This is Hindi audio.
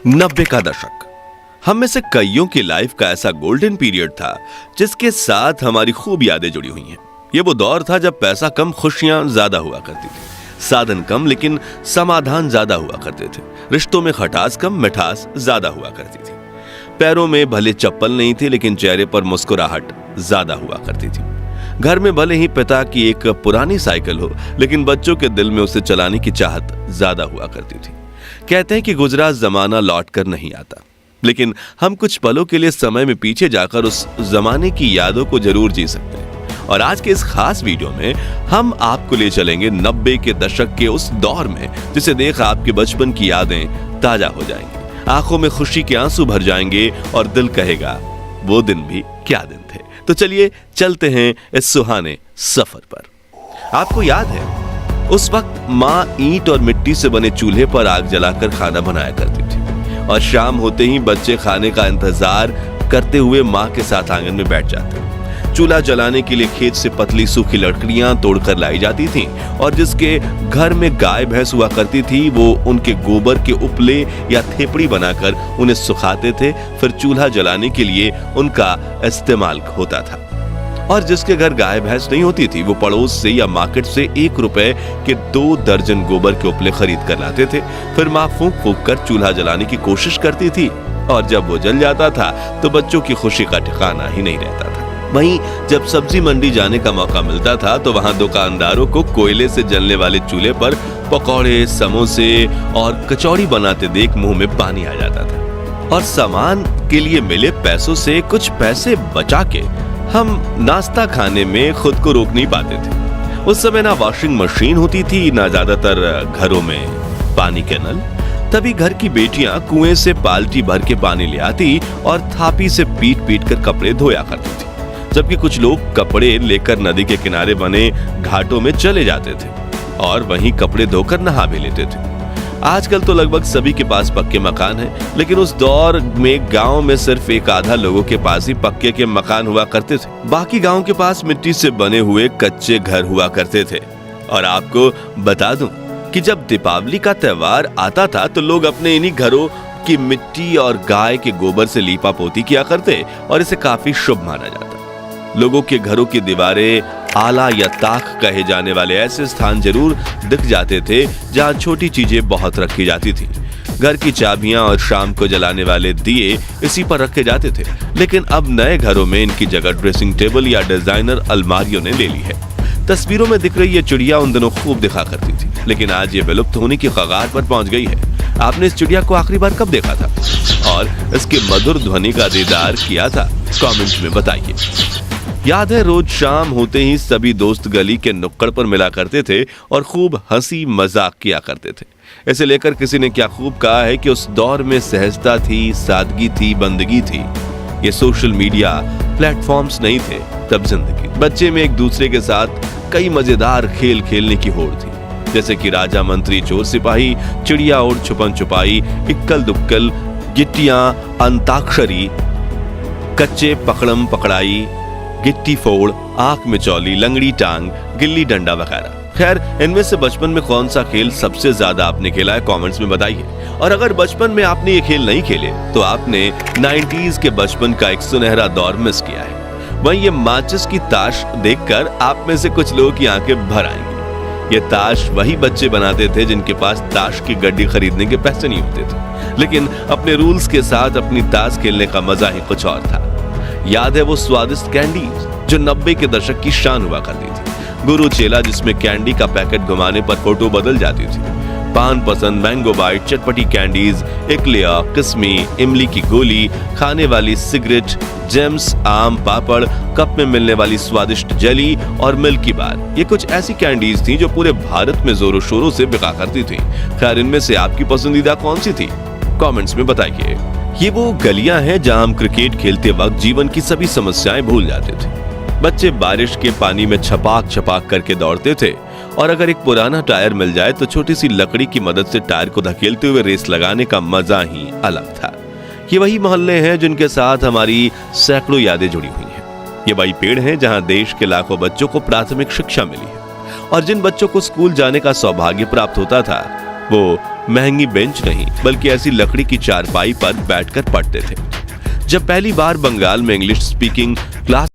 90 का दशक हम में से कईयों की लाइफ का ऐसा गोल्डन पीरियड था जिसके साथ हमारी खूब यादें जुड़ी हुई हैं। ये वो दौर था जब पैसा कम, खुशियां ज्यादा हुआ करती थी, साधन कम लेकिन समाधान ज्यादा हुआ करते थे, रिश्तों में खटास कम, मिठास ज्यादा हुआ करती थी। पैरों में भले चप्पल नहीं थी लेकिन चेहरे पर मुस्कुराहट ज्यादा हुआ करती थी। घर में भले ही पिता की एक पुरानी साइकिल हो लेकिन बच्चों के दिल में उसे चलाने की चाहत ज्यादा हुआ करती थी। कहते हैं कि गुजरा जमाना लौट कर नहीं आता, लेकिन हम कुछ पलों के लिए समय में पीछे जाकर उस जमाने की यादों को जरूर जी सकते हैं। और आज के इस खास वीडियो में हम आपको ले चलेंगे 90 के दशक के उस दौर में जिसे देख आपके बचपन की यादें ताजा हो जाएंगी, आंखों में खुशी के आंसू भर जाएंगे और दिल कहेगा वो दिन भी क्या दिन थे। तो चलिए चलते हैं इस सुहाने सफर पर। आपको याद है उस वक्त माँ ईंट और मिट्टी से बने चूल्हे पर आग जलाकर खाना बनाया करती थी और शाम होते ही बच्चे खाने का इंतजार करते हुए माँ के साथ आंगन में बैठ जाते। चूल्हा जलाने के लिए खेत से पतली सूखी लकड़ियां तोड़कर लाई जाती थीं और जिसके घर में गाय भैंस हुआ करती थी वो उनके गोबर के उपले या थेपड़ी बनाकर उन्हें सुखाते थे। फिर चूल्हा जलाने के लिए उनका इस्तेमाल होता था। और जिसके घर गाय भैंस नहीं होती थी वो पड़ोस से या मार्केट से 1 रुपए के 2 दर्जन गोबर के उपले खरीद कर लाते थे। फिर माँ फूंक फूंक कर चूल्हा जलाने की कोशिश करती थी और जब वो जल जाता था तो बच्चों की खुशी का ठिकाना ही नहीं रहता था। वहीं जब सब्जी मंडी जाने का मौका मिलता था तो वहां दुकानदारों को कोयले से जलने वाले चूल्हे पर पकौड़े, समोसे और कचौड़ी बनाते देख मुंह में पानी आ जाता था। और सामान के लिए मिले पैसों से कुछ पैसे बचा के हम नाश्ता खाने में खुद को रोक नहीं पाते थे। उस समय ना वॉशिंग मशीन होती थी, ना ज्यादातर घरों में पानी के नल। तभी घर की बेटियां कुएं से बाल्टी भर के पानी ले आती और थापी से पीट पीट कर कपड़े धोया करती थी, जबकि कुछ लोग कपड़े लेकर नदी के किनारे बने घाटों में चले जाते थे और वहीं कपड़े धोकर नहा भी लेते थे। आजकल तो लगभग सभी के पास पक्के मकान हैं, लेकिन उस दौर में गांव में सिर्फ एक आधा लोगों के पास ही पक्के के मकान हुआ करते थे। बाकी गांव के पास मिट्टी से बने हुए कच्चे घर हुआ करते थे। और आपको बता दूं कि जब दीपावली का त्योहार आता था तो लोग अपने इन्हीं घरों की मिट्टी और गाय के गोबर से लीपा पोती किया करते और इसे काफी शुभ माना जाता। लोगों के घरों की दीवारें आला या ताक कहे जाने वाले ऐसे स्थान जरूर दिख जाते थे जहां छोटी चीजें बहुत रखी जाती थी। घर की चाबियां और शाम को जलाने वाले दिए इसी पर रखे जाते थे, लेकिन अब नए घरों में इनकी जगह ड्रेसिंग टेबल या डिजाइनर अलमारियों ने ले ली है। तस्वीरों में दिख रही ये चिड़िया उन दिनों खूब दिखा करती थी, लेकिन आज ये विलुप्त होने की कगार पर पहुंच गई है। आपने इस चिड़िया को आखिरी बार कब देखा था और इसके मधुर ध्वनि का दीदार किया था? कमेंट में बताइए। याद है रोज शाम होते ही सभी दोस्त गली के नुक्कड़ पर मिला करते थे और खूब हंसी मजाक किया करते थे। इसे लेकर किसी ने क्या खूब कहा है कि उस दौर में सहजता थी, सादगी थी, बंदगी थी। ये सोशल मीडिया प्लेटफॉर्म्स नहीं थे तब जिंदगी। बच्चे में एक दूसरे के साथ कई मजेदार खेल खेलने की होड़ थी, जैसे कि राजा मंत्री चोर सिपाही, चिड़िया और छुपन छुपाई, इक्कल दुक्कल, गिट्टियां, अंताक्षरी, कच्चे पकड़म पकड़ाई, गिट्टी फोड़, आंख में चौली, लंगड़ी टांग, गिल्ली डंडा वगैरह। खैर, इनमें से बचपन में कौन सा खेल सबसे ज्यादा आपने खेला है कमेंट्स में बताइए। और अगर बचपन में आपने ये खेल नहीं खेले तो आपने 90s के बचपन का एक सुनहरा दौर मिस किया है। वहीं ये माचिस की ताश देखकर आप में से कुछ लोगों की आंखें भर आएंगी। ये ताश वही बच्चे बनाते थे जिनके पास ताश की गड्डी खरीदने के पैसे नहीं होते थे, लेकिन अपने रूल्स के साथ अपनी ताश खेलने का मजा ही कुछ और था। याद है वो स्वादिष्ट कैंडीज जो 90 के दशक की शान हुआ करती थी। गुरु चेला जिसमें कैंडी का पैकेट घुमाने पर फोटो बदल जाती थी, पान पसंद, मैंगो बाइट, चटपटी कैंडीज, एक्लेयर, किस्मी, इमली की गोली, खाने वाली सिगरेट, जेम्स, आम पापड़, कप में मिलने वाली स्वादिष्ट जेली और मिल्की बार। ये कुछ ऐसी कैंडीज थी जो पूरे भारत में जोरों शोरों से बिका करती थी। खैर, इनमें से आपकी पसंदीदा कौन सी थी? कमेंट्स में बताइए। ये वो गलियां हैं जहां हम क्रिकेट खेलते वक्त जीवन की सभी समस्याएं भूल जाते थे। बच्चे बारिश के पानी में छपाक छपाक करके दौड़ते थे और अगर एक पुराना टायर मिल जाए तो छोटी सी लकड़ी की मदद से टायर को धकेलते हुए रेस लगाने का मजा ही अलग था। ये वही मोहल्ले हैं जिनके साथ हमारी सैकड़ों यादें जुड़ी हुई हैं। ये वही पेड़ हैं जहां देश के लाखों बच्चों को प्राथमिक शिक्षा मिली है और जिन बच्चों को स्कूल जाने का सौभाग्य प्राप्त होता था वो महंगी बेंच नहीं बल्कि ऐसी लकड़ी की चारपाई पर बैठकर पढ़ते थे। जब पहली बार बंगाल में इंग्लिश स्पीकिंग क्लास